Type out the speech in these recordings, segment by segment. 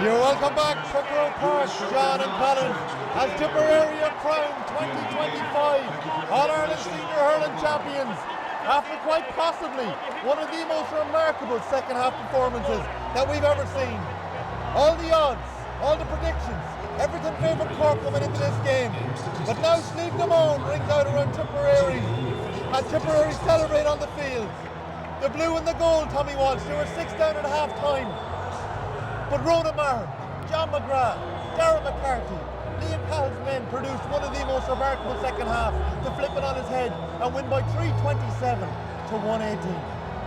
You're welcome back to Croke Park, John and Colin, as Tipperary are crowned 2025 All-Ireland Senior Hurling Champions after quite possibly one of the most remarkable second half performances that we've ever seen. All the odds, all the predictions, everything favoured Cork coming into this game. But now Slieve Damone rings out around Tipperary as Tipperary celebrate on the field. The blue and the gold, Tommy Walsh, they were 6 down at half time. But Ronan Maher, John McGrath, Liam McCarthy, Liam Cahill's men produced one of the most remarkable second half to flip it on his head and win by 327 to 118.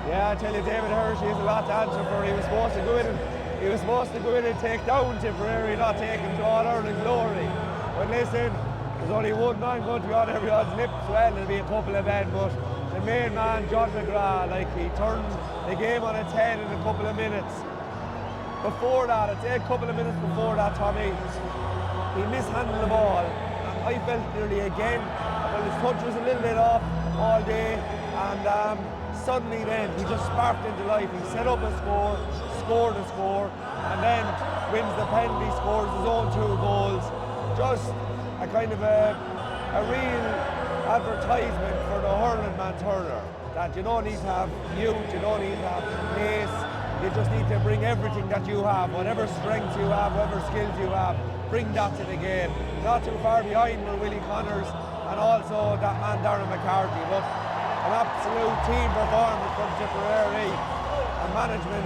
Yeah, I tell you, David Hershey has a lot to answer for. He was supposed to go in and take down Tipperary, not take him to All-Ireland glory. But listen, there's only one man going to be on everyone's lips. Well, there'll be a couple of men, but the main man, John McGrath, he turned the game on its head in a couple of minutes. Before that, I'd say a couple of minutes before that, Tommy, he mishandled the ball. And I felt nearly again, well, his touch was a little bit off all day, and suddenly then he just sparked into life. He set up a score, scored a score, and then wins the penalty, scores his own 2 goals. Just a kind of a real advertisement for the hurling man Turner, that you don't need to have youth, you don't need to have pace. You just need to bring everything that you have, whatever strengths you have, whatever skills you have, bring that to the game. Not too far behind were Willie Connors and also that man Darren McCarthy, but an absolute team performance from Tipperary. A management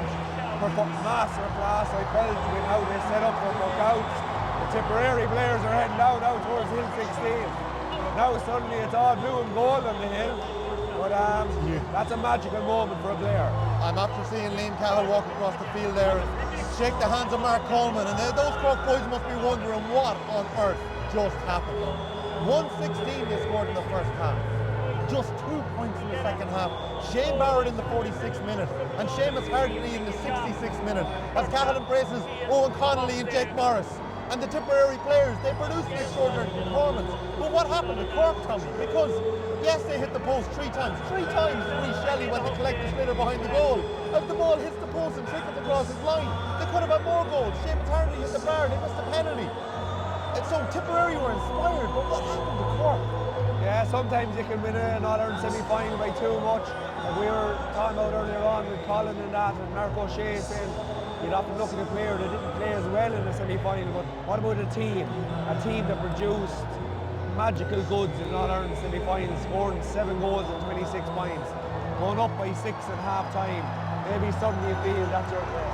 masterclass, I felt, with how they set up their workouts. The Tipperary players are heading out towards Hill 16. Now suddenly it's all blue and gold on the hill. But that's a magical moment for a player. I'm after seeing Liam Cahill walk across the field there and shake the hands of Mark Coleman, and those Cork boys must be wondering what on earth just happened. 116 they scored in the first half. Just 2 points in the second half. Shane Barrett in the 46th minute and Seamus Kennedy in the 66th minute as Cahill embraces Owen Connolly and Jake Morris. And the Tipperary players, they produced an extraordinary performance. But what happened to Cork, Tommy? Because, yes, they hit the post 3 times. 3 times Rhys Shelley went to collect the slitter behind the goal. As the ball hits the post and trickles across his line, they could have had more goals. Seamus Kennedy hit the bar, they missed the penalty. And so Tipperary were inspired, but what happened to Cork? Yeah, sometimes you can win an All-Ireland semi-final by too much. And we were talking about earlier on with Colin and that, and Mark O'Shea saying, you'd often look at a player that didn't play as well in the semi-final, but what about a team? A team that produced magical goods in an All-Ireland semi-final, scoring 7 goals and 26 points, going up by 6 at half-time. Maybe suddenly you feel that's your play.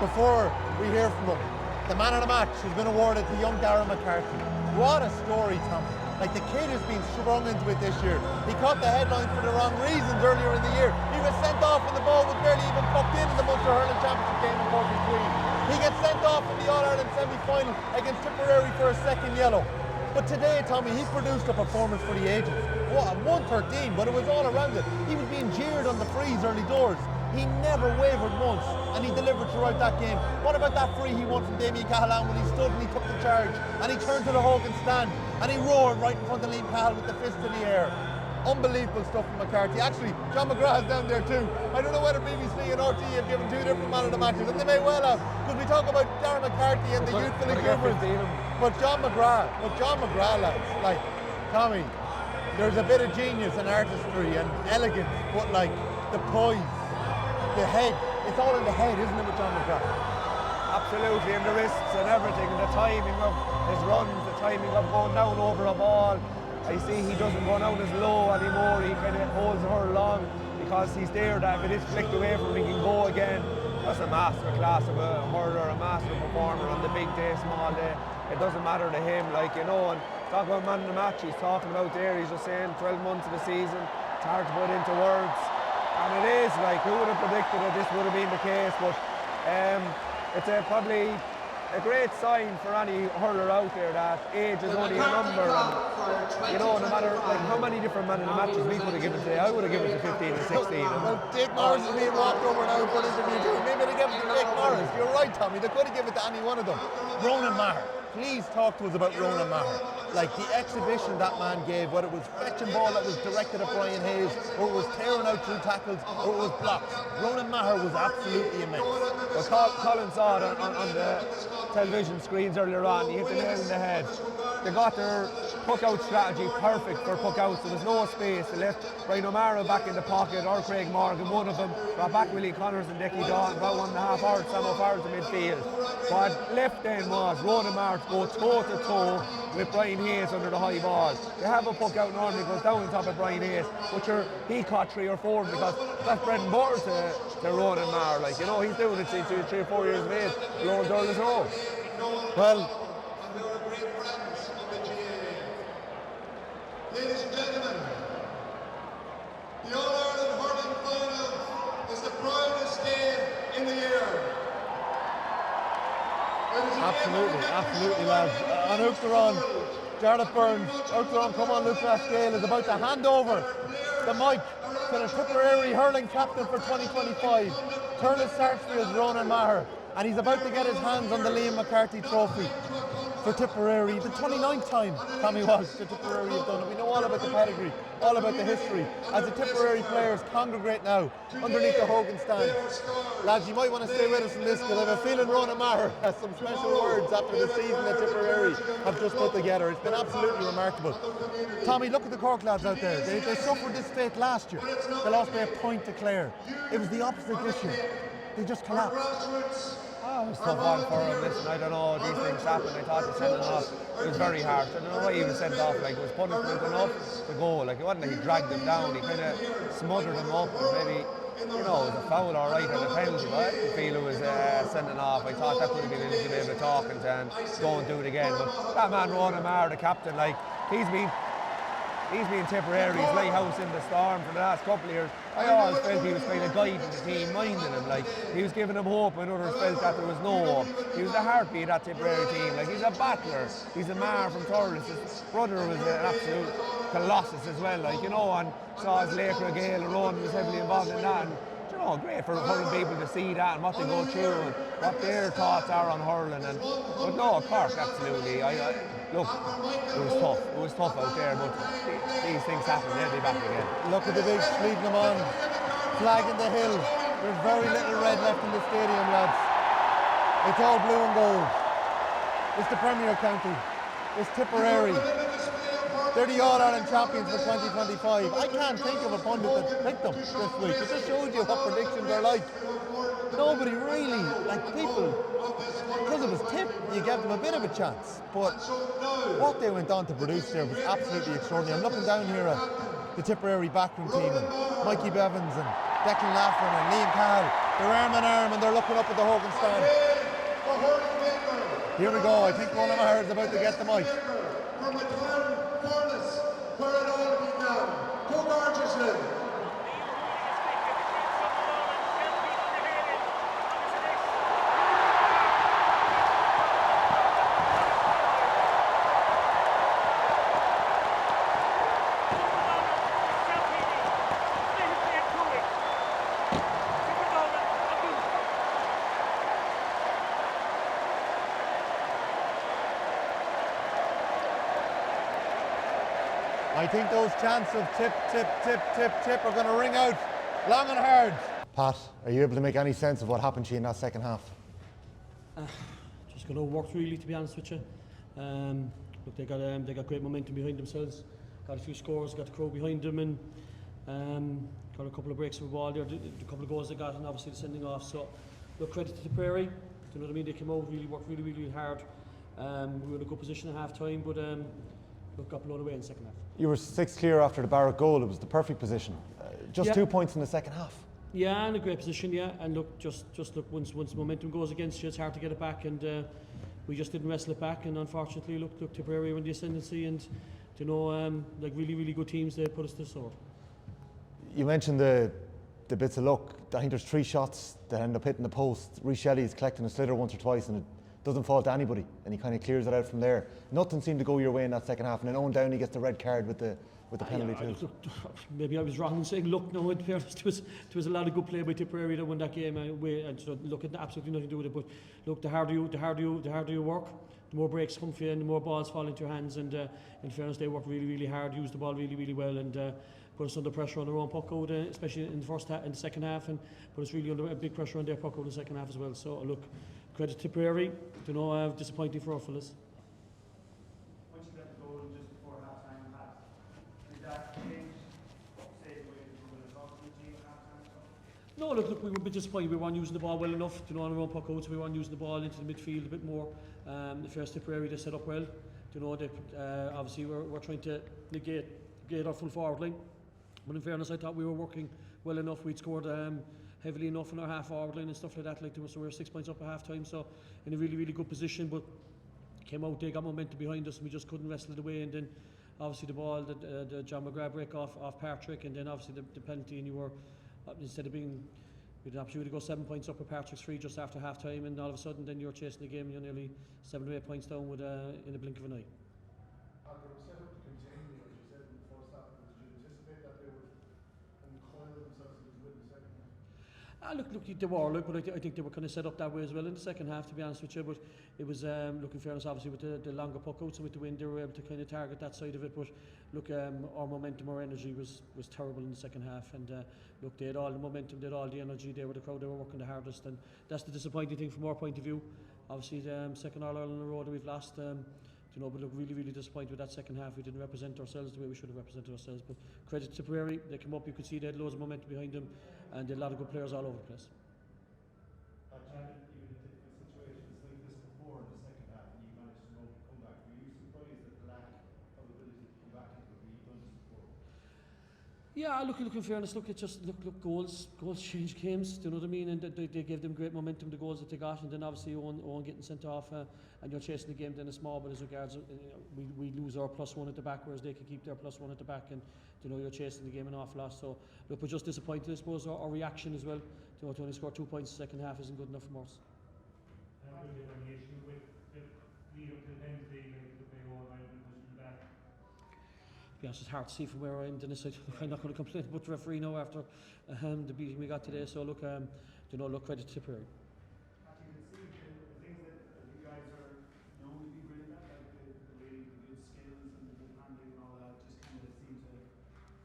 Before we hear from him, the man of the match has been awarded to young Darren McCarthy. What a story, Tom. Like, the kid has been sprung into it this year. He caught the headlines for the wrong reasons earlier in the year. He was sent off and the ball was barely even pucked in the Munster Hurling Championship game in 43. He gets sent off in the All-Ireland semi-final against Tipperary for a second yellow. But today, Tommy, he produced a performance for the ages. What, 113, but it was all around it. He was being jeered on the frees early doors. He never wavered once, and he delivered throughout that game. What about that free he won from Damien Cahill when he stood and he took the charge, and he turned to the Hogan stand, and he roared right in front of Liam Cahill with the fist in the air. Unbelievable stuff from McCarthy. Actually, John McGrath is down there too. I don't know whether BBC and RT have given 2 different man of the matches, and they may well have, because we talk about Darren McCarthy and the youthful exuberance. But John McGrath, lads, like, Tommy, there's a bit of genius and artistry and elegance, but like, the poise, the head, it's all in the head, isn't it, with John McGrath? Absolutely, and the wrists and everything, and the timing of his runs, the timing of going down over a ball. I see he doesn't go down as low anymore, he kind of holds her long because he's there that if it is flicked away from him, he can go again. That's a master class of a hurler, a master performer on the big day, small day. It doesn't matter to him, like, you know, and talk about man of the match, he's talking about there, he's just saying 12 months of the season, it's hard to put into words. And it is, like, who would have predicted that this would have been the case, but it's probably a great sign for any hurler out there that age is only a number. And, you know, no matter like how many different man in the matches we could have given today, I would have given it to 15 and 16. Well, Jake Morris is being walked over now for an interview too. Maybe they give it to Jake Morris. You're right, Tommy. They could have given it to any one of them. Ronan Maher. Please talk to us about Ronan Maher. like the exhibition that man gave, whether it was fetching ball that was directed at Brian Hayes, or it was tearing out through tackles, or it was blocks. Ronan Maher was absolutely immense. Well, Colin saw it on the television screens earlier on. He hit the nail in the head. They got their puck-out strategy perfect for puck-outs. There was no space. They left Brian O'Mara back in the pocket, or Craig Morgan, one of them. Brought back Willie Connors and Dickie Dawn, about 1.5 hours, Sam O'Farrell to midfield. What left then was Ronan Maher to go toe-to-toe with Brian Hayes under the high ball. They have a puck-out normally goes down on top of Brian Hayes, but he caught 3 or 4 because that's bread and butter to Ronan Maher. Like, you know, he's doing it since he was 3 or 4 years of age. Lawrence Earl is old. Well, ladies and gentlemen, the All-Ireland Hurling Final is the proudest day in the year. Absolutely, lads. And Uachtaráin, Jarlath Burns, Uachtaráin, come on, Lucas Cahill is about to hand over the mic to the Tipperary hurling captain for 2025. Turles Sarsfield's Ronan Maher, and he's about to get his hands on the Liam McCarthy trophy for Tipperary. The 29th time Tommy Walsh to Tipperary have done it. We know all about the pedigree, all about the history. As the Tipperary players congregate now underneath the Hogan stand. Lads, you might want to stay with us in this because I have a feeling Ronan Maher has some special words after the season that Tipperary have just put together. It's been absolutely remarkable. Tommy, look at the Cork lads out there. They suffered this fate last year. They lost by a point to Clare. It was the opposite this year. They just collapsed. Oh, it was tough on for him. Listen, I don't know, these things happen. I thought he sent him off. It was very hard. I don't know why he was sent off. Like, it was punishment enough to go. Like, it wasn't like he dragged him down. He kind of smothered him up, and maybe, you know, it was a foul all right and a penalty, but I didn't feel it was sending off. I thought that could have been a little bit of a talking to and go and do it again. But that man, Ronan Maher, the captain, like, he's been Tipperary's lighthouse in the storm for the last couple of years. I always felt he was kind of guiding the team, minding them. Like, he was giving them hope when others felt that there was no hope. He was the heartbeat of that Tipperary team. Like, he's a battler. He's a Maher from Thurles. His brother was an absolute colossus as well. Like, you know, and saw his Laker Gael and Ronan was heavily involved in that. And, you know, great for people to see that and what they go through and what their thoughts are on hurling. And but no, Cork, absolutely. Look, it was tough out there, but these things happen. They'll be back again. Look at the big leading them on, flag in the hill. There's very little red left in the stadium, lads. It's all blue and gold. It's the Premier County. It's Tipperary. They're the All-Ireland champions for 2025. I can't think of a pundit that picked them this week. It just shows you what predictions are like. Nobody really, like people, because it was Tip, you gave them a bit of a chance. But what they went on to produce there was absolutely extraordinary. I'm looking down here at the Tipperary backroom team, and Mikey Bevins and Declan Laughlin and Liam Cahill. They're arm in arm and they're looking up at the Hogan stand. Here we go. I think Ronan Maher is about to get the mic. From a town, Forde, where it all began. Go gorgeously. I think those chants of tip, tip, tip, tip, tip are going to ring out long and hard. Pat, are you able to make any sense of what happened to you in that second half? Just got overworked really, to be honest with you. Look, they got great momentum behind themselves. Got a few scores, got the crowd behind them, and got a couple of breaks of the ball there. The couple of goals they got, and obviously the sending off. So, look, credit to Tipperary. You know what I mean? They came out, really worked really hard. We were in a good position at half time, but look, got blown away in the second half. You were 6 clear after the Barrett goal. It was the perfect position. Just 2 points in the second half. Yeah, in a great position, yeah. And look, just look, once momentum goes against you, it's hard to get it back, and we just didn't wrestle it back. And unfortunately, look, Tipperary were in the ascendancy, and you know, like really good teams, they put us to the sword. You mentioned the bits of luck. I think there's 3 shots that end up hitting the post. Rhys Shelley's collecting a sliotar once or twice, and it doesn't fall to anybody, and he kind of clears it out from there. Nothing seemed to go your way in that second half, and then Owen Downey gets the red card with the penalty too. Maybe I was wrong in saying look. No, in fairness, there was a lot of good play by Tipperary that won that game away, and so look, it had absolutely nothing to do with it. But look, the harder you work, the more breaks come for you and the more balls fall into your hands. And in fairness, they worked really, really hard, used the ball really, really well, and put us under pressure on their own puck out, especially in the second half, and put us really under a big pressure on their puck out in the second half as well. So look, credit to Tipperary. Disappointing for our fellas. Once you got the goal just before half-time, did that change, say, the way you were talking to the team at half-time? No, look, we were a bit disappointed. We weren't using the ball well enough, on our own puck out, so we weren't using the ball into the midfield a bit more. The first Tipperary, they set up well. Obviously we're trying to negate our full forward line. But in fairness, I thought we were working well enough. We'd scored heavily enough in our half forward line and stuff like that. So we were 6 points up at half time, so in a really, really good position. But came out, they got momentum behind us, and we just couldn't wrestle it away. And then obviously the ball, the John McGrath break off Patrick, and then obviously the penalty, and you were instead of being. We had an opportunity to go 7 points up with Patrick's free just after half time, and all of a sudden then you're chasing the game and you're nearly 7 to 8 points down with in a blink of an eye. They were set up to contain you, as you said in the first half. Did you anticipate that they would uncoil themselves into win the second half? Look, they were, but I think they were kind of set up that way as well in the second half, to be honest with you. But it was, look, in fairness, obviously with the longer puck outs and with the wind, they were able to kind of target that side of it. But look, our momentum, our energy was terrible in the second half. And look, they had all the momentum, they had all the energy. They were the crowd, they were working the hardest. And that's the disappointing thing from our point of view. Obviously, the second All-Ireland in a row that we've lost. But look, really, really disappointed with that second half. We didn't represent ourselves the way we should have represented ourselves. But credit to Tipperary, they came up, you could see they had loads of momentum behind them, and they had a lot of good players all over the place. Even in difficult situations like this before in the second half, and you managed to come back. Were you surprised at the lack of ability to come back into it? You've done this before. Yeah, look, in fairness, it's just goals change games, do you know what I mean? And they gave them great momentum, the goals that they got, and then obviously Owen getting sent off, and you're chasing the game then a small, but as regards, we lose our +1 at the back, whereas they can keep their +1 at the back, and you're chasing the game an awful lot. So look, we're just disappointed, I suppose. Our reaction as well, to only score 2 points in the second half isn't good enough for us. Will you have any issue with the lead up to Wednesday, like the way all night and pushing back? Yeah, it's just hard to see from where I am. Dennis, I'm not going to complain about the referee now after the beating we got today. So look, credit to Tipperary. You can see the things that you guys are known to be brilliant at, like the really good skills and the good handling and all that, just kind of seem to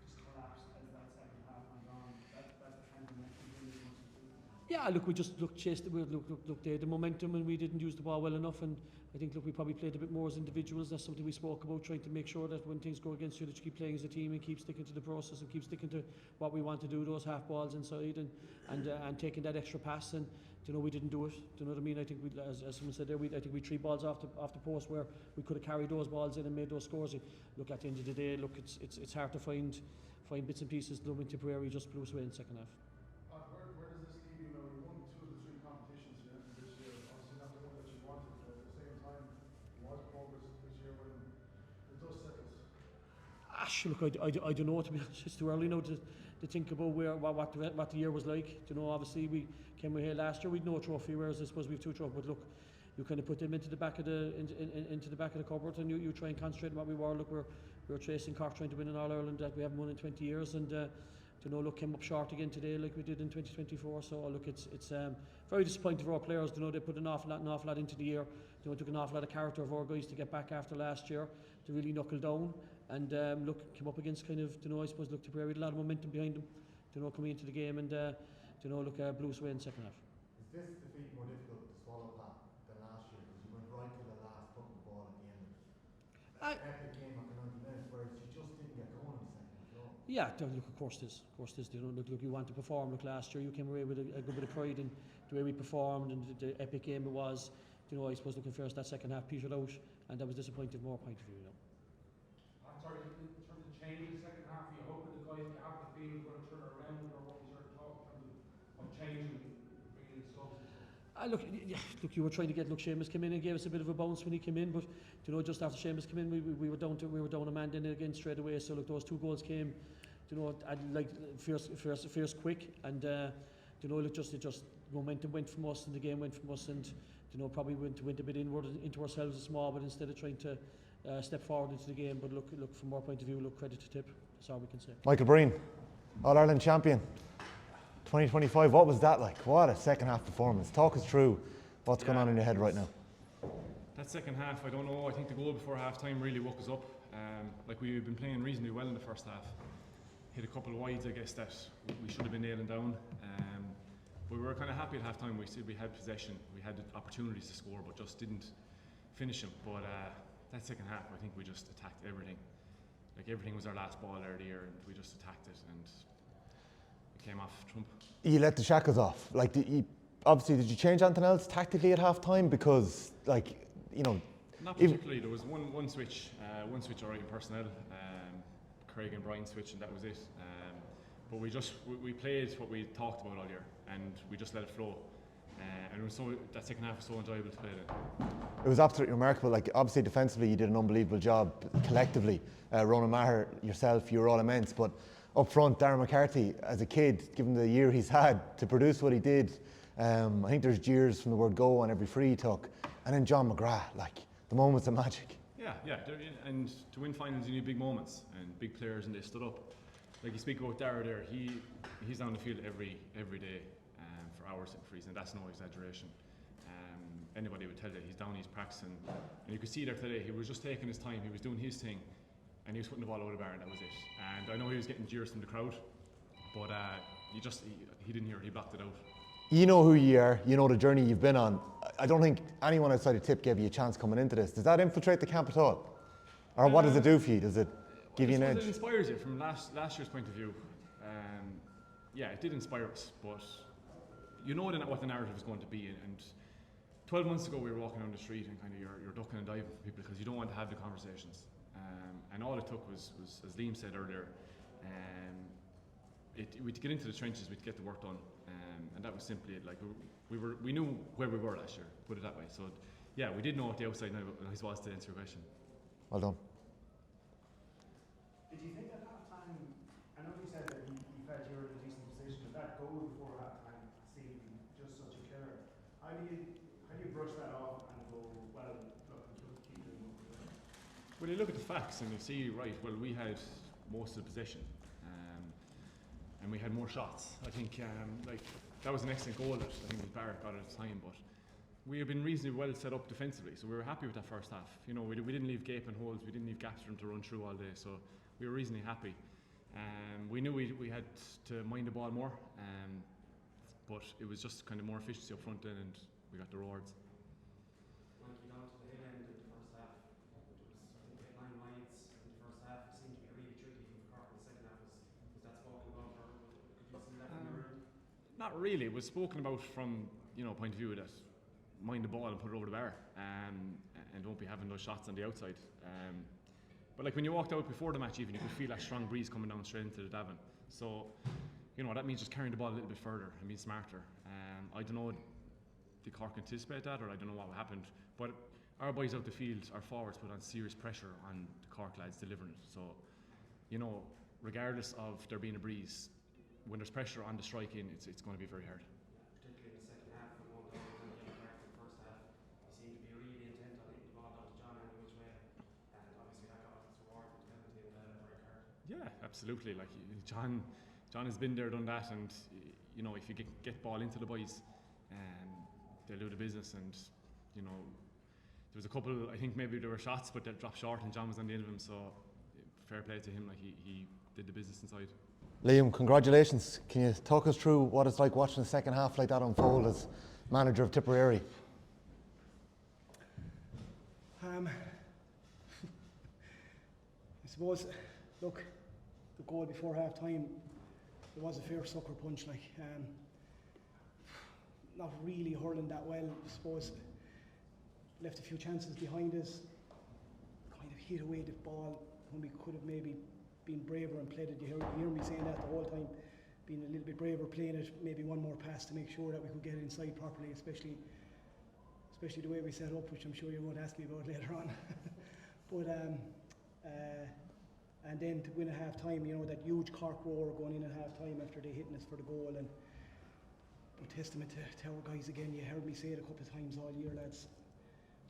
just collapse as that second half went on. That's the kind of message really wants to do. Yeah, look, we just chased it. They had the momentum, and we didn't use the ball well enough. And I think, we probably played a bit more as individuals. That's something we spoke about, trying to make sure that when things go against you, that you keep playing as a team and keep sticking to the process and keep sticking to what we want to do, those half balls inside, and taking that extra pass. And we didn't do it. Do you know what I mean? I think as someone said there, I think we 3 balls off the post where we could have carried those balls in and made those scores. Look, at the end of the day, look, it's hard to find bits and pieces. Dublin Tipperary just blew us away in the second half. Where does this leave you now? You won 2 of the 3 competitions this year. Obviously not the one that you wanted, but at the same time, was progress this year when the dust settles? Look, I don't know, to be honest. It's too early now to think about what the year was like. Obviously we came here last year, we'd no trophy, whereas I suppose we've 2 trophies. But look, you kind of put them into the back of the cupboard, and you try and concentrate on what we were. Look, we were chasing Cork, trying to win an All-Ireland that we haven't won in 20 years, and look, came up short again today like we did in 2024. So look, it's very disappointing for our players. They put an awful lot into the year. Took an awful lot of character of our guys to get back after last year, to really knuckle down, and look, came up against kind of, I suppose, look, Tipperary had a lot of momentum behind them, coming into the game, and look, blew us away in the second half. Is this defeat more difficult to swallow, Pat, than last year? Because you went right to the last puck of the ball at the end of it. That epic game after 90 minutes, whereas you just didn't get going in the second half. Yeah, look, of course this. Look, you want to perform. Look, last year you came away with a good bit of pride in the way we performed and the epic game it was. I suppose looking first that second half petered out, and that was disappointing from our point of view. I'm sorry, in terms of change in the second half, are you hoping the guys have the feeling going to turn it around, or what was your thought in terms of changing, bringing in subs and stuff? Look, you were trying to get. Look, Seamus came in and gave us a bit of a bounce when he came in, but just after Seamus came in, we were down a man then again straight away. So look, those 2 goals came, fierce quick, and look, just momentum went from us, and the game went from us, and probably went a bit inward into ourselves small, but instead of trying to step forward into the game. But look, from our point of view, look, credit to Tip. That's all we can say. Michael Breen, All-Ireland champion 2025, what was that like? What a second half performance. Talk us through what's going on in your head right now. That second half, I don't know. I think the goal before half time really woke us up. Like we've been playing reasonably well in the first half. Hit a couple of wides, I guess, that we should have been nailing down. But we were kind of happy at half time. We had possession, we had opportunities to score, but just didn't finish them. But that second half, I think we just attacked everything. Like everything was our last ball there of the year, and we just attacked it, and it came off trump. You let the shackles off. Like, obviously, did you change anything else tactically at half time? Because, like, you know, not particularly. There was one switch alright in personnel. Craig and Brian switched, and that was it. But we played what we talked about all year, and we just let it flow. And it was that second half was so enjoyable to play then. It was absolutely remarkable. Like, obviously defensively you did an unbelievable job collectively. Ronan Maher, yourself, you were all immense. But up front, Darren McCarthy, as a kid, given the year he's had, to produce what he did, I think there's jeers from the word go on every free he took. And then John McGrath, like, the moments of magic. Yeah, and to win finals you need big moments and big players, and they stood up. Like you speak about Dara there, he's on the field every day for hours in freeze, and that's no exaggeration. Anybody would tell you he's down, he's practicing, and you could see there today he was just taking his time, he was doing his thing, and he was putting the ball over the bar, and that was it. And I know he was getting jeers from the crowd, but he didn't hear it, he blocked it out. You know who you are, you know the journey you've been on. I don't think anyone outside of Tip gave you a chance coming into this. Does that infiltrate the camp at all? Or what does it do for you? Does it give you an edge? It inspires you from last year's point of view. Yeah, it did inspire us, but you know what the narrative is going to be. And 12 months ago we were walking down the street and kind of you're ducking and diving for people because you don't want to have the conversations. And all it took was as Liam said earlier, we'd get into the trenches, we'd get the work done. And that was simply it. Like we knew where we were last year, put it that way. So yeah, we did know what the outside noise was, to answer your question. Well done. Did you think at half time, I know you said that you felt you were in a decent position, but that goal before half time seemed just such a killer. How do you brush that off and go, well, look, keep doing what we're doing? Well, you look at the facts and you see, right, well, we had most of the possession. And we had more shots. I think that was an excellent goal that I think Barrett got at the time, but we have been reasonably well set up defensively, so we were happy with that first half. You know, we didn't leave gaping holes, we didn't leave gaps for them to run through all day, so we were reasonably happy. We knew we had to mind the ball more, but it was just kind of more efficiency up front then, and we got the rewards. When you down to the hill end of the first half, it was, I think, 9 wides in the first half. It seemed to be really tricky from Cork in the second half. Was that spoken about, or could you see that from your end? Not really. It was spoken about from point of view that mind the ball and put it over the bar, and don't be having those shots on the outside. But like when you walked out before the match, even you could feel that strong breeze coming down straight into the Davin. So that means just carrying the ball a little bit further and being smarter. I don't know, did Cork anticipate that, or I don't know what happened, but our boys out the field, our forwards put on serious pressure on the Cork lads delivering it. So regardless of there being a breeze, when there's pressure on the strike in, it's going to be very hard. Particularly in the second half, when one down and the other in the first half, you seem to be really intent on hitting the ball down to John any which way, and obviously that got its reward with the penalty and the red card. Yeah, absolutely. Like John has been there, done that, and if you get ball into the boys, they'll do the business. And there was a couple. I think maybe there were shots, but they dropped short, and John was on the end of them. So fair play to him. Like he did the business inside. Liam, congratulations. Can you talk us through what it's like watching the second half like that unfold as manager of Tipperary? I suppose, look, the goal before half time, it was a fair sucker punch. Not really hurling that well, I suppose. Left a few chances behind us, kind of hit away the ball when we could have maybe been braver and played it. You hear me saying that the whole time, being a little bit braver, playing it, maybe one more pass to make sure that we could get it inside properly, especially the way we set up, which I'm sure you won't ask me about later on. But and then to win at half time, that huge Cork roar going in at half time after they hitting us for the goal, and but testament to our guys again. You heard me say it a couple of times all year, lads,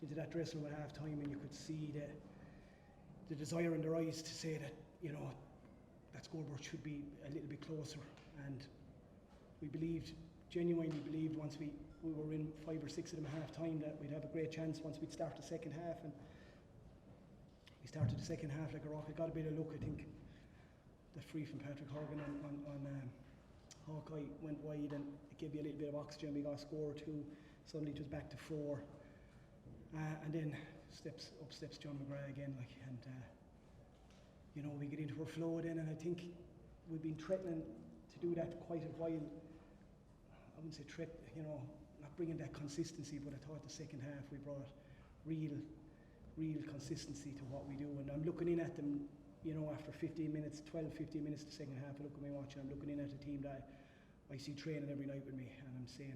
into that dressing room at half time, and you could see the desire in their eyes to say that that scoreboard should be a little bit closer, and we genuinely believed once we we were in 5 or 6 of them at half time, that we'd have a great chance once we'd start the second half. And we started the second half like a rocket. Got a bit of luck, I think. The free from Patrick Horgan on Hawkeye went wide, and it gave me a little bit of oxygen. We got a score or two. Suddenly it was back to 4. And then up steps John McGrath again, and you know, we get into our flow then, and I think we've been threatening to do that quite a while. I wouldn't say you know, not bringing that consistency, but I thought the second half we brought real consistency to what we do. And I'm looking in at them, you know, after 15 minutes the second half, I look at my watch and I'm looking in at a team that I see training every night with me, and I'm saying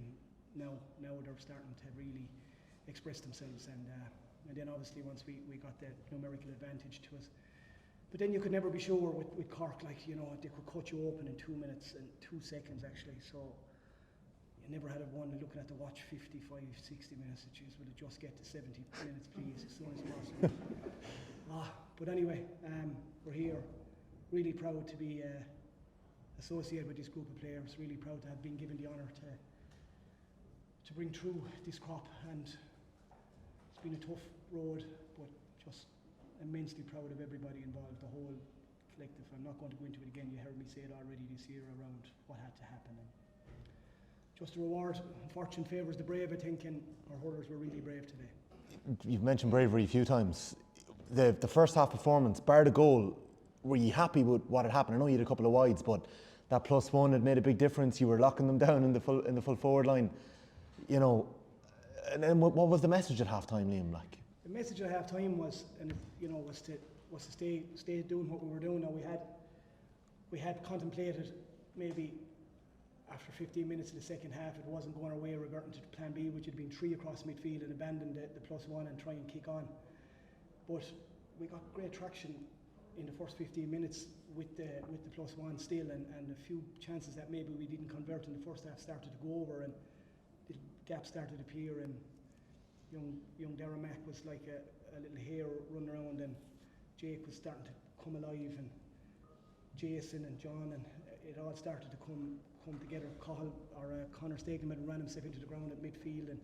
now they're starting to really express themselves. And then obviously once we got that numerical advantage to us. But then you could never be sure with Cork, like, you know, they could cut you open in 2 minutes and 2 seconds actually. So you never had one looking at the watch 55, 60 minutes. It just, will it just get to 70 minutes please, as soon as possible. But anyway, we're here, really proud to be associated with this group of players, really proud to have been given the honour to bring through this crop. And it's been a tough road, but just immensely proud of everybody involved, the whole collective. I'm not going to go into it again, you heard me say it already this year around what had to happen. And just a reward, fortune favours the brave, I think, and our hurlers were really brave today. You've mentioned bravery a few times. The first half performance, bar the goal, were you happy with what had happened? I know you had a couple of wides, but that +1 had made a big difference. You were locking them down in the full forward line, you know. And then what was the message at half time, Liam? Like, the message at half time was, and you know, was to stay doing what we were doing. Now we had contemplated maybe after 15 minutes of the second half it wasn't going our way, reverting to plan B, which had been 3 across midfield, and abandon the +1 and try and kick on. But we got great traction in the first 15 minutes with the +1 still, and a few chances that maybe we didn't convert in the first half started to go over, and the gaps started to appear, and young Darren Mack was like a little hare running around, and Jake was starting to come alive, and Jason and John, and it all started to come together. Connor Stegeman ran himself into the ground at midfield, and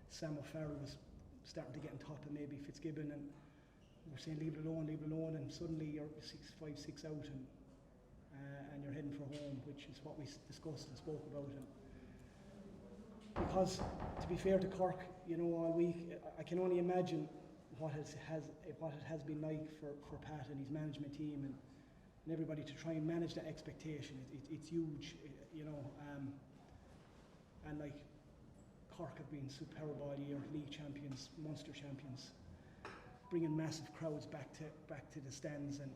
Sam O'Farrell was starting to get on top of maybe Fitzgibbon, and we're saying leave it alone, and suddenly you're 5, 6 out, and you're heading for home, which is what we discussed and spoke about. And because, to be fair to Cork, you know, all week, I can only imagine what it has been like for Pat and his management team and everybody to try and manage that expectation. It's huge, you know, and like Cork have been superb all year, league champions, Munster champions, bringing massive crowds back to the stands, and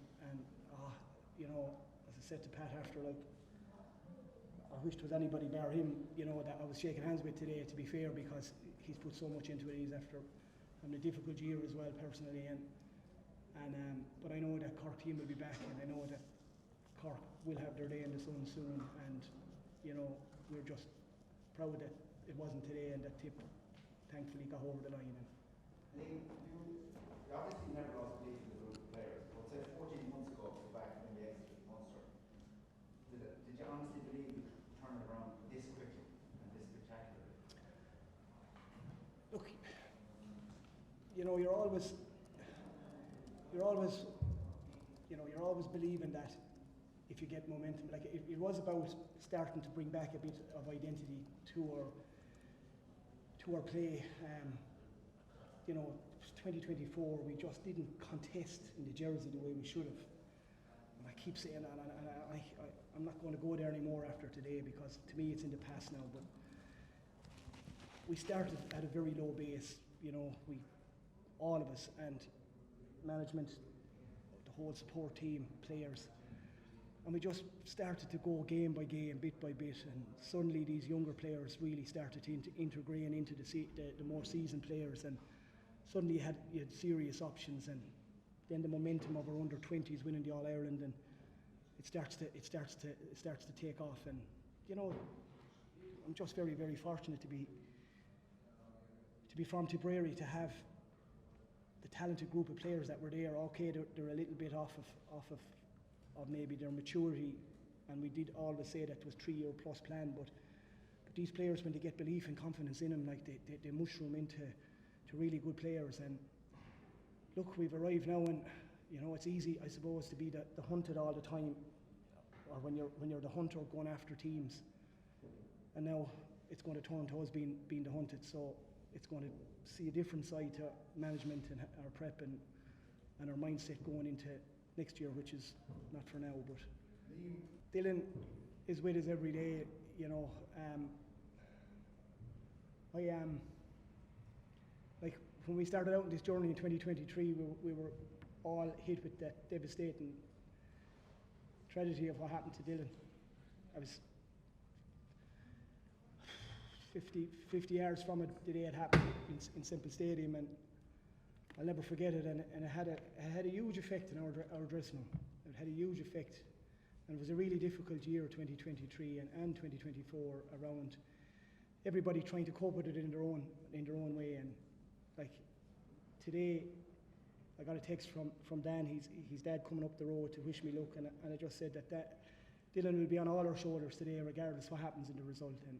you know, as I said to Pat after, like, I wish it was anybody bar him, you know, that I was shaking hands with today, to be fair, because he's put so much into it. He's after having a difficult year as well personally, but I know that Cork team will be back, and I know that Cork will have their day in the sun soon, and you know, we're just proud that it wasn't today, and that Tip thankfully got over the line. You obviously never lost belief in the group of players, but say 14 months ago, back when you exited Munster, did you honestly believe you could turn it around this quickly and this spectacularly? Look, you know, you're always believing that if you get momentum, like it was about starting to bring back a bit of identity to our play. You know, 2024, we just didn't contest in the jersey the way we should have. And I keep saying that, and I'm not going to go there anymore after today, because to me it's in the past now. But we started at a very low base, you know, all of us, and management, the whole support team, players, and we just started to go game by game, bit by bit, and suddenly these younger players really started to integrate into the more seasoned players, and suddenly you had serious options, and then the momentum of our under-20s winning the All-Ireland, and it starts to take off. And you know, I'm just very, very fortunate to be from Tipperary, to have the talented group of players that were there. Okay, they're a little bit off of maybe their maturity, and we did always say that it was 3-year plus plan, but But these players, when they get belief and confidence in them, like they mushroom into really good players. And look, we've arrived now, and you know it's easy, I suppose, to be the hunted all the time, or when you're the hunter going after teams. And now it's going to turn to us being the hunted. So it's going to see a different side to management and our prep and our mindset going into next year, which is not for now. But Dylan is with us every day. You know, I am like when we started out in this journey in 2023, we were all hit with that devastating tragedy of what happened to Dylan. I was 50 yards from it the day it happened in Semple Stadium, and I'll never forget it. And it had a huge effect on our dressing room. It had a huge effect, and it was a really difficult year, 2023 and 2024, around everybody trying to cope with it in their own way. And like today, I got a text from Dan, his dad, coming up the road to wish me luck, and I just said that Dylan will be on all our shoulders today, regardless what happens in the result. And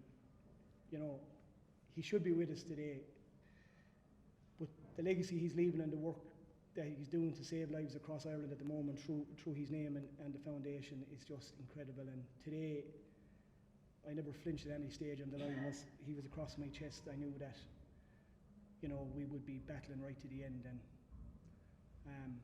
you know, he should be with us today, but the legacy he's leaving and the work that he's doing to save lives across Ireland at the moment through his name and the foundation is just incredible. And today, I never flinched at any stage on the line. Once he was across my chest, I knew that, you know, we would be battling right to the end. And I'm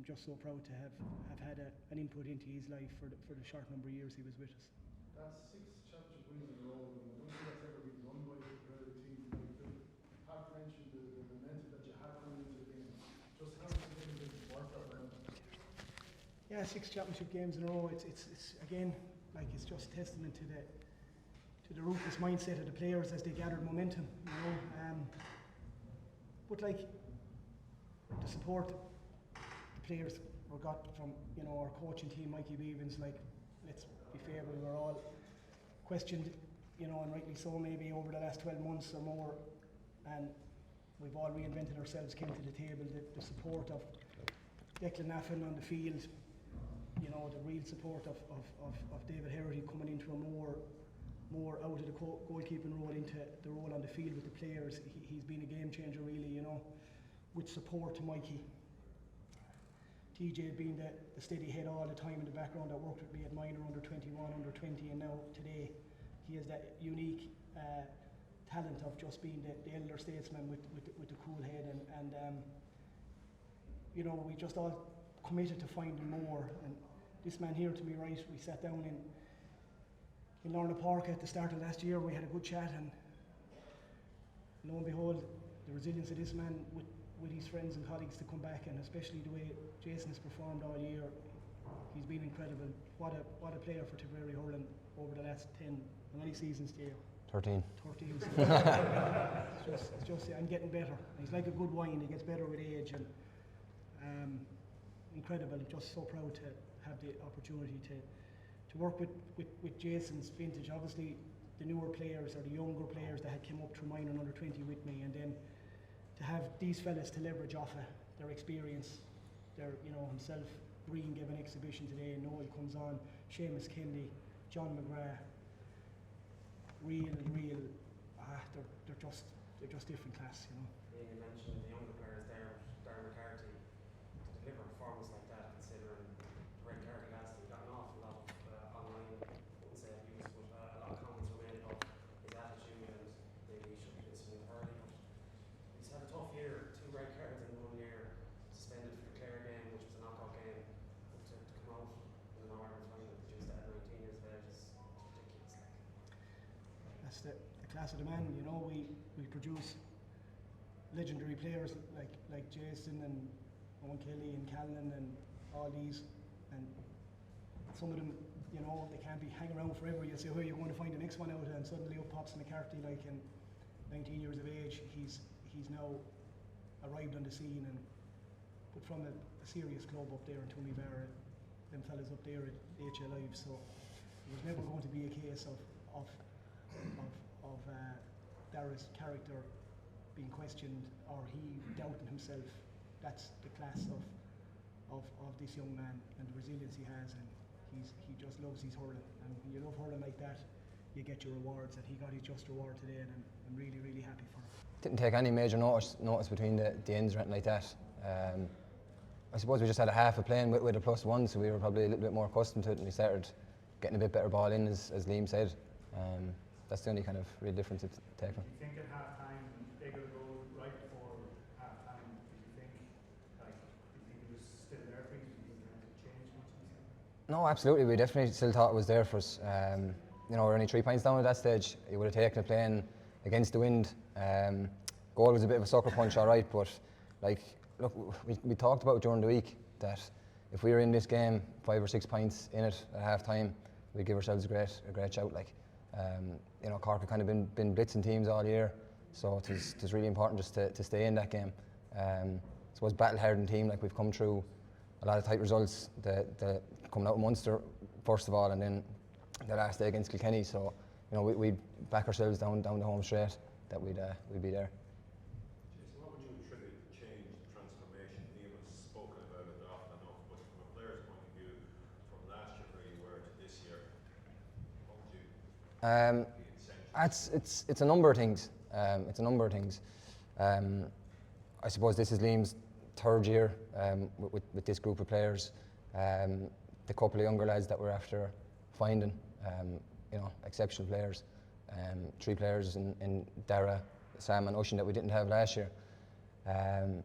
just so proud to have had an input into his life for the short number of years he was with us. That's 6 championship wins in a row, and I don't think that's ever been done by the Tipperary team. Pat mentioned the momentum that you had coming into the game. Just how significant was that momentum? Yeah, 6 championship games in a row. It's again, like, it's just testament to the ruthless mindset of the players as they gathered momentum. You know, but like the support the players got from, you know, our coaching team, Mikey Beavens, like, let's be fair, we were all questioned, you know, and rightly so, maybe over the last 12 months or more, and we've all reinvented ourselves, came to the table. The support of Declan Naffin on the field, you know, the real support of David Herity coming into a more out of the goalkeeping role into the role on the field with the players. He's been a game changer, really, you know, with support to Mikey. TJ being the steady head all the time in the background that worked with me at minor, under 21, under 20, and now today he has that unique talent of just being the elder statesman with the cool head, and you know, we just all committed to finding more. And this man here to me right, we sat down in Lorna Park at the start of last year. We had a good chat, and lo and behold, the resilience of this man with his friends and colleagues to come back, and especially the way Jason has performed all year, he's been incredible. What a player for Tipperary Hurling over the last 10, how many seasons, Jay? 13 seasons. it's just and getting better. He's like a good wine, he gets better with age, and incredible. Just so proud to have the opportunity to work with Jason's vintage. Obviously the newer players or the younger players that had come up through minor and under 20 with me, and then to have these fellas to leverage off of their experience. Their, you know, himself, Breen gave an exhibition today, Noel comes on, Seamus Kennedy, John McGrath, real, they're just different class, you know. Yeah, you mentioned the younger players there, Darren McCarthy, to deliver a performance like that, considering the red card last year, got an awful lot of online, I wouldn't say abuse, but a lot of comments were made about his attitude, and maybe he should be disciplined early. But he's had a tough year, 2 red cards in 1 year, suspended for the Clare game, which was a knockout game. But to come out in an Ireland final and produce that at 19 years of age is ridiculous. That's the class of the man, you know. We produce legendary players like Jason and Owen Kelly and Callan and all these, and some of them, you know, they can't be hanging around forever. You say, where are you going to find the next one out? And suddenly up pops McCarthy, like, in 19 years of age, he's now arrived on the scene, and but from a serious club up there in Tommy Barra, them fellas up there at HL Live, so it was never going to be a case of Dara's character being questioned or he doubting himself. That's the class of this young man and the resilience he has, and he just loves his hurling. And when you love hurling like that, you get your rewards, and he got his just reward today, and I'm really, really happy for him. Didn't take any major notice between the ends or anything like that. I suppose we just had a half of playing with a +1, so we were probably a little bit more accustomed to it, and we started getting a bit better ball in, as Liam said. That's the only kind of real difference it's taken. Do you think at half time they got a goal right before half time? Do you think it was still there for you? Do you think it had changed much? No, absolutely. We definitely still thought it was there for us. You know, we're only 3 points down at that stage. You would have taken it playing against the wind. Goal was a bit of a sucker punch, all right, but like, look, we talked about during the week that if we were in this game 5 or 6 points in it at half time, we'd give ourselves a great shout. Like, you know, Cork have kind of been blitzing teams all year, so it was really important just to stay in that game. I suppose battle-hardened team, like we've come through a lot of tight results, the coming out of Munster first of all, and then the last day against Kilkenny. So, you know, we'd back ourselves down the home straight that we'd be there. Jason, what would you attribute the change, the transformation? Liam has spoken about it often enough, but from a player's point of view, from last year where you were to this year, what would you it's a number of things. I suppose this is Liam's 3rd year with this group of players. The couple of younger lads that we're after finding, you know, exceptional players. 3 players in Dara, Sam and Ocean that we didn't have last year. And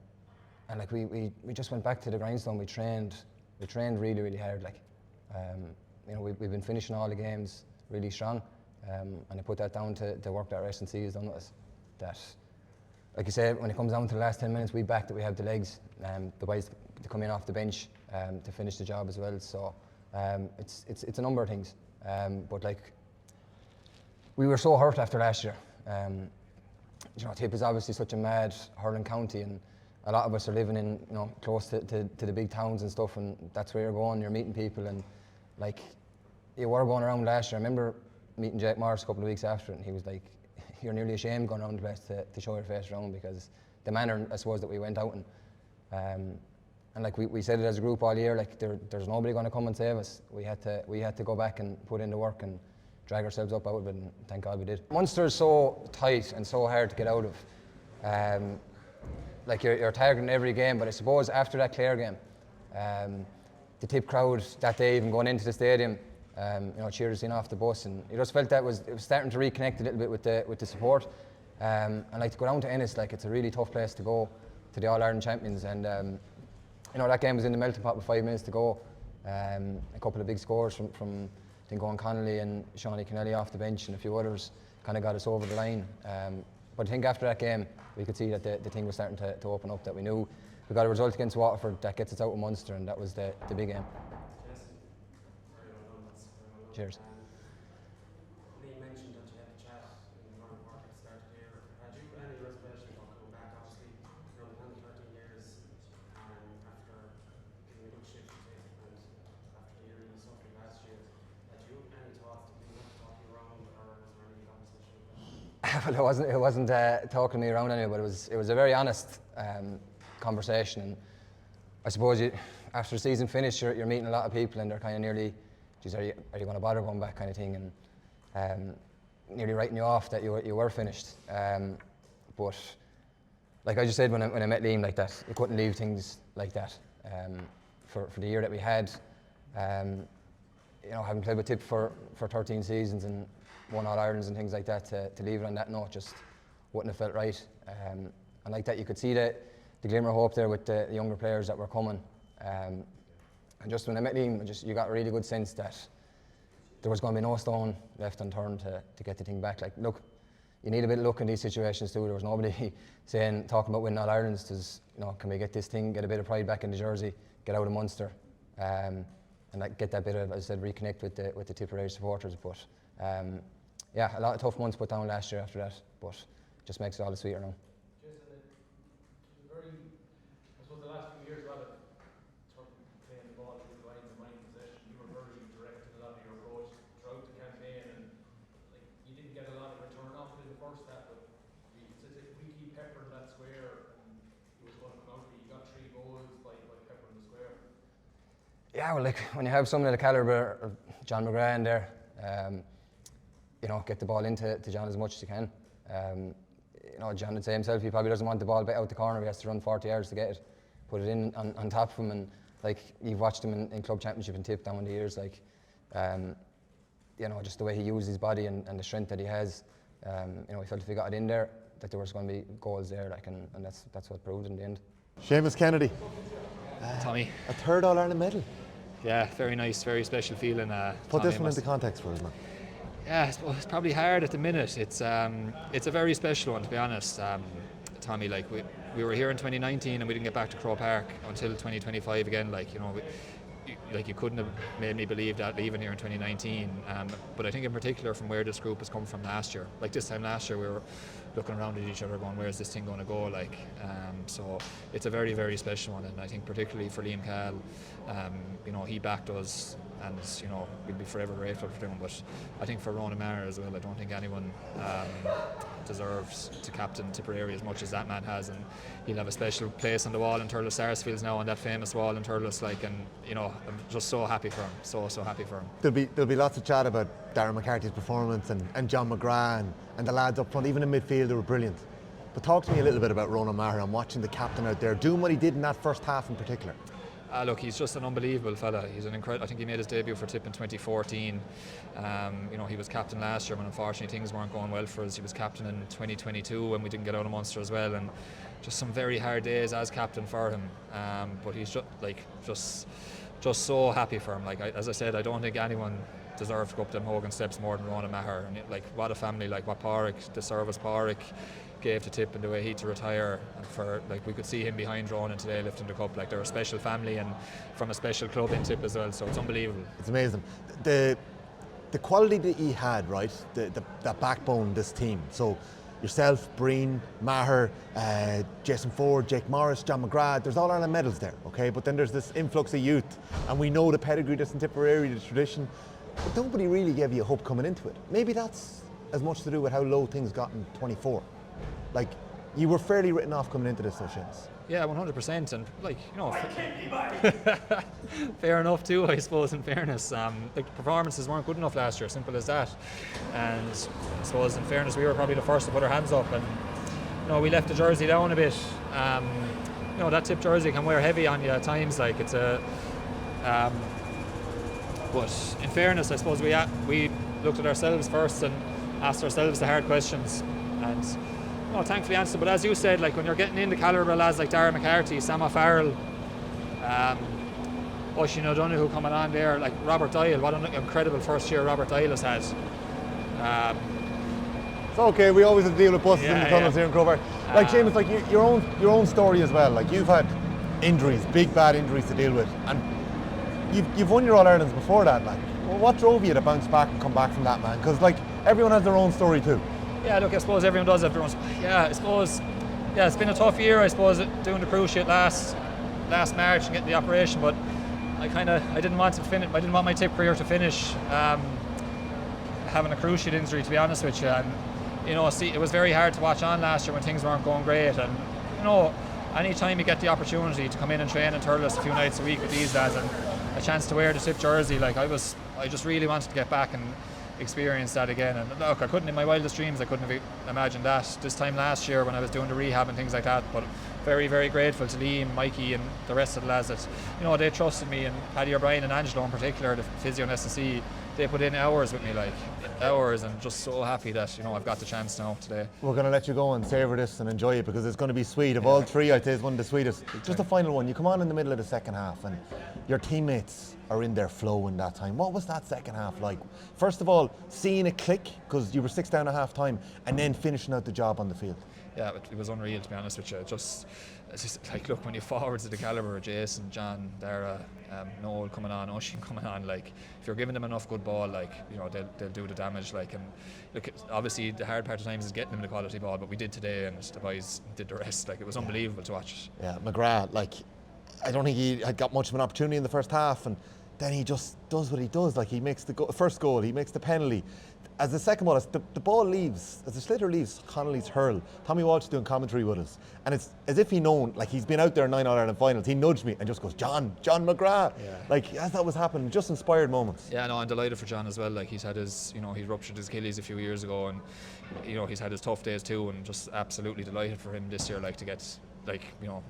like we just went back to the grindstone. We trained really, really hard. Like, you know, we've been finishing all the games really strong. And I put that down to the work that our S&C has done with us. That, like you said, when it comes down to the last 10 minutes, we back that we have the legs, the boys to come in off the bench to finish the job as well. So it's a number of things. But like, we were so hurt after last year. You know, Tip is obviously such a mad hurling county, and a lot of us are living in, you know, close to the big towns and stuff, and that's where you're going. You're meeting people, and like, you were going around last year. I remember meeting Jack Morris a couple of weeks after, and he was like, "You're nearly ashamed going around the place to show your face around," because the manner, I suppose, that we went out in. And like we said it as a group all year, like there's nobody going to come and save us. We had to go back and put in the work and drag ourselves up out of it, and thank God we did. Munster's so tight and so hard to get out of. Like you're targeting every game, but I suppose after that Clare game, the Tip crowd that day, even going into the stadium, you know, cheered us in off the bus, and you just felt that it was starting to reconnect a little bit with the support. And like to go down to Ennis, like it's a really tough place to go to the All-Ireland champions, and you know, that game was in the melting pot with 5 minutes to go. A couple of big scores from I think Owen Connolly and Shawnee Kennedy off the bench, and a few others kind of got us over the line. But I think after that game, we could see that the thing was starting to open up, that we knew we got a result against Waterford that gets us out of Munster, and that was the big game. Cheers. Liam mentioned that you had the chat in the Croke Park at the start of the year. Had you any reservations about coming back? Obviously, you're on the panel 13 years after giving a good shift to it, and after the year you suffered last year. Had you any thoughts to being talking around, or was there any conversation? Well, it wasn't talking me around anyway, but it was a very honest conversation. And I suppose after the season finished, you're meeting a lot of people, and they're kind of nearly, geez, are you going to bother going back, kind of thing, and nearly writing you off that you were finished. But like I just said when I met Liam, like that, you couldn't leave things like that. For the year that we had, you know, having played with Tip for 13 seasons and won All Irelands and things like that, to leave it on that note just wouldn't have felt right. And like that, you could see the glimmer of hope there with the younger players that were coming. And just when I met Liam, you got a really good sense that there was going to be no stone left unturned to get the thing back. Like, look, you need a bit of luck in these situations too. There was nobody talking about winning All Irelands. There's, you know, can we get this thing, get a bit of pride back in the jersey, get out of Munster, and like, get that bit of, as I said, reconnect with the Tipperary supporters. But yeah, a lot of tough months put down last year after that, but it just makes it all the sweeter now. Jason, it was very, I suppose the last few years, a lot of sort of playing the ball through the lines and mind possession. You were very direct in a lot of your approach throughout the campaign, and like, you didn't get a lot of return off it in the first half, but we keep peppering that square, and it was going to come out for you. You got 3 goals by peppering the square. Yeah, well, like when you have someone of the calibre of John McGrath in there, get the ball into John as much as you can. John would say himself, he probably doesn't want the ball out the corner. He has to run 40 yards to get it, put it in on top of him. And like, you've watched him in club championship and Tip down the years, like, just the way he uses his body and the strength that he has. We felt if he got it in there, that there was going to be goals there, like, and that's what proved in the end. Seamus Kennedy. Tommy. A third All-Ireland medal. Yeah, very nice, very special feeling. Put this one into context for us, man. Yeah, it's probably hard at the minute. It's a very special one, to be honest. Tommy, like, we were here in 2019 and we didn't get back to Croke Park until 2025 again. Like, you couldn't have made me believe that leaving here in 2019. But I think in particular from where this group has come from last year. Like, this time last year we were looking around at each other going, where's this thing going to go? Like, so it's a very, very special one, and I think particularly for Liam Cahill, he backed us, and we'll be forever grateful for him. But I think for Ronan Maher as well, I don't think anyone deserves to captain Tipperary as much as that man has, and he'll have a special place on the wall in Thurles Sarsfields now, on that famous wall in Thurles. Like, and I'm just so happy for him, so happy for him. There'll be lots of chat about Darren McCarthy's performance and John McGrath and the lads up front, even in midfield, they were brilliant. But talk to me a little bit about Ronan Maher and watching the captain out there doing what he did in that first half in particular. Look, he's just an unbelievable fella. He's an incredible. I think he made his debut for Tip in 2014. He was captain last year when unfortunately things weren't going well for us. He was captain in 2022 when we didn't get out of Munster as well, and just some very hard days as captain for him. But he's just so happy for him. Like, as I said, I don't think anyone deserves to go up them Hogan steps more than Ronan Maher. And what a family, like what the service Pádraig gave to Tip and the way he to retire, and we could see him behind Ronan today lifting the cup. Like, they're a special family and from a special club in Tip as well, so it's unbelievable. It's amazing. The quality that he had, right, that backbone, this team. So yourself, Breen, Maher, Jason Forde, Jake Morris, John McGrath, there's All-Ireland medals there, okay? But then there's this influx of youth, and we know the pedigree that's in Tipperary, the tradition, but nobody really gave you hope coming into it. Maybe that's as much to do with how low things got in 24. Like, you were fairly written off coming into this, though, Seamus. Yeah, 100%, and fair enough too, I suppose, in fairness. The performances weren't good enough last year, simple as that. And I suppose in fairness, we were probably the first to put our hands up, and we left the jersey down a bit. That Tip jersey can wear heavy on you at times, like it's a but in fairness, I suppose we looked at ourselves first and asked ourselves the hard questions, and thankfully answered. But as you said, like, when you're getting into calibre lads like Darren McCarthy, Sam O'Farrell, Oisin O'Donoghue coming on there, like Robert Doyle, what an incredible first year Robert Doyle has had. It's okay, we always have to deal with buses in the tunnels here in Croke Park. Like, Seamus, like your own story as well. Like, you've had injuries, big bad injuries to deal with, and you've won your All-Irelands before that. Like, what drove you to bounce back and come back from that, man? Because like, everyone has their own story too. Yeah, look, I suppose everyone does have their own. Yeah, I suppose. Yeah, it's been a tough year, I suppose, doing the cruciate last March and getting the operation. But I didn't want to finish. I didn't want my Tip career to finish having a cruciate injury, to be honest with you. And it was very hard to watch on last year when things weren't going great. And any time you get the opportunity to come in and train in Thurles a few nights a week with these lads and a chance to wear the Tip jersey, like I just really wanted to get back and experience that again. And look, I couldn't, in my wildest dreams, I couldn't have imagined that this time last year when I was doing the rehab and things like that. But very, very grateful to Liam, Mikey and the rest of the lads that they trusted me, and Paddy O'Brien and Angelo in particular, the physio and S&C, they put in hours with me, like hours, and just so happy that I've got the chance now today. We're going to let you go and savour this and enjoy it, because it's going to be sweet. Of all three, I'd say it's one of the sweetest. Just a final one. You come on in the middle of the second half and your teammates are in their flow in that time. What was that second half like? First of all, seeing it click, because you were 6 down at half time, and then finishing out the job on the field. Yeah, it was unreal, to be honest with you. It's just like, look, when you forwards of the calibre of Jason, John, Dara, Noel coming on, Oisin coming on, like, if you're giving them enough good ball, like, they'll do the damage. Like, and look, obviously the hard part of times is getting them the quality ball, but we did today, and the boys did the rest. Like, it was unbelievable to watch. Yeah, McGrath, like, I don't think he had got much of an opportunity in the first half, and then he just does what he does. Like, he makes the first goal, he makes the penalty. as the second ball, as the ball leaves, as the sliotar leaves Connolly's hurl, Tommy Walsh is doing commentary with us, and it's as if he known, like he's been out there in 9 All-Ireland finals. He nudged me and just goes, John McGrath. Like as that was happening, just inspired moments. Yeah, no, I'm delighted for John as well. Like he's had his, he ruptured his Achilles a few years ago, and he's had his tough days too, and just absolutely delighted for him this year. Like to get,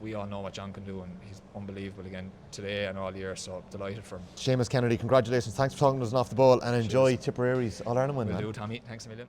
we all know what John can do, and he's unbelievable again today and all year. So delighted for him. Seamus Kennedy, congratulations! Thanks for talking to us off the ball, and enjoy Tipperary's All-Ireland win. Will do, Tommy. Thanks a million.